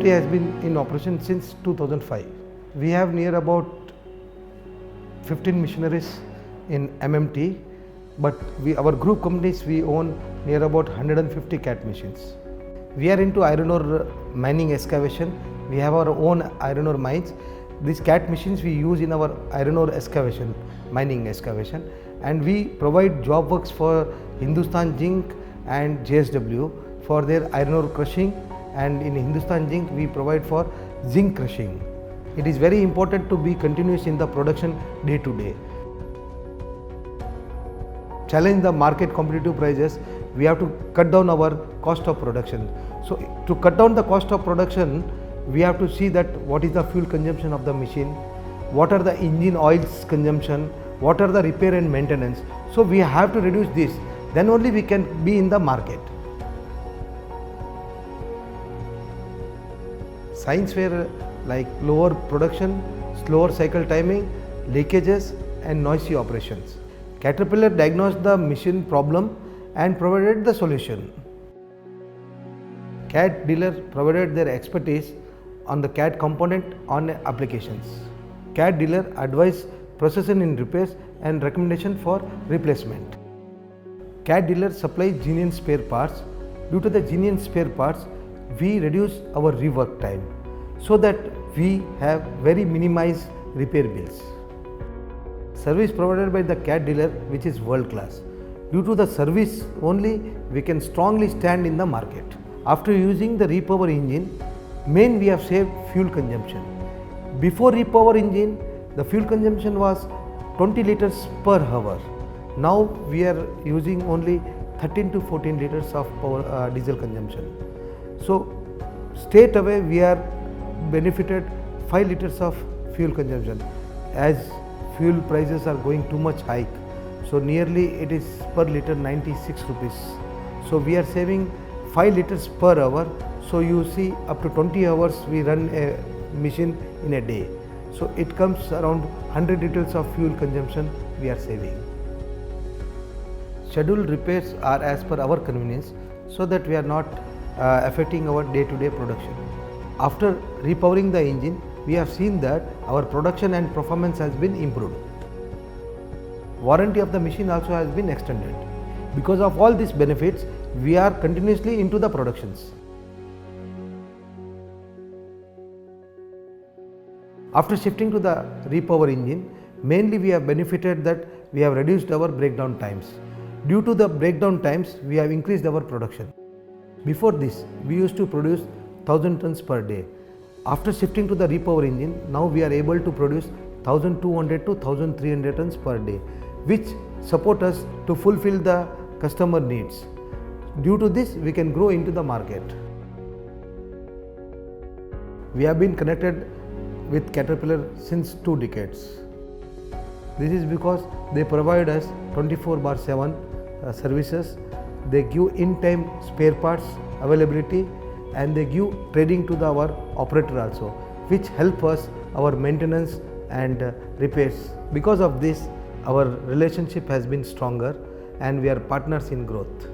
MMT has been in operation since 2005. We have near about 15 machineries in MMT, but our group companies, we own near about 150 CAT machines. We are into iron ore mining excavation. We have our own iron ore mines. These CAT machines we use in our iron ore excavation, mining excavation, and we provide job works for Hindustan Zinc and JSW for their iron ore crushing, and in Hindustan Zinc we provide for zinc crushing. It is very important to be continuous in the production day to day. Challenge the market competitive prices, we have to cut down our cost of production. So to cut down the cost of production, we have to see that what is the fuel consumption of the machine, what are the engine oils consumption, what are the repair and maintenance. So we have to reduce this, then only we can be in the market. Signs were like lower production, slower cycle timing, leakages and noisy operations. Caterpillar diagnosed the machine problem and provided the solution. CAT dealer provided their expertise on the CAT component on applications. CAT dealer advised processing in repairs and recommendation for replacement. CAT dealer supplies genuine spare parts. Due to the genuine spare parts, we reduce our rework time so that we have very minimized repair bills. Service provided by the CAT dealer, which is world class. Due to the service only, we can strongly stand in the market. After using the Repower engine, we have saved fuel consumption. Before Repower engine, the fuel consumption was 20 liters per hour. Now we are using only 13 to 14 liters of diesel consumption. So straight away we are benefited 5 liters of fuel consumption, as fuel prices are going too much hike. So nearly it is per liter 96 rupees. So we are saving 5 liters per hour. So you see, up to 20 hours we run a machine in a day. So it comes around 100 liters of fuel consumption we are saving. Scheduled repairs are as per our convenience, so that we are not affecting our day-to-day production. After repowering the engine, we have seen that our production and performance has been improved. Warranty of the machine also has been extended. Because of all these benefits, we are continuously into the productions. After shifting to the Repower engine, mainly we have benefited that we have reduced our breakdown times. Due to the breakdown times, we have increased our production. Before this, we used to produce 1000 tons per day. After shifting to the Repower engine, now we are able to produce 1200 to 1300 tons per day, which support us to fulfill the customer needs. Due to this, we can grow into the market. We have been connected with Caterpillar since 2 decades. This is because they provide us 24/7 services. They give in-time spare parts availability, and they give training to our operator also, which help us our maintenance and repairs. Because of this, our relationship has been stronger and we are partners in growth.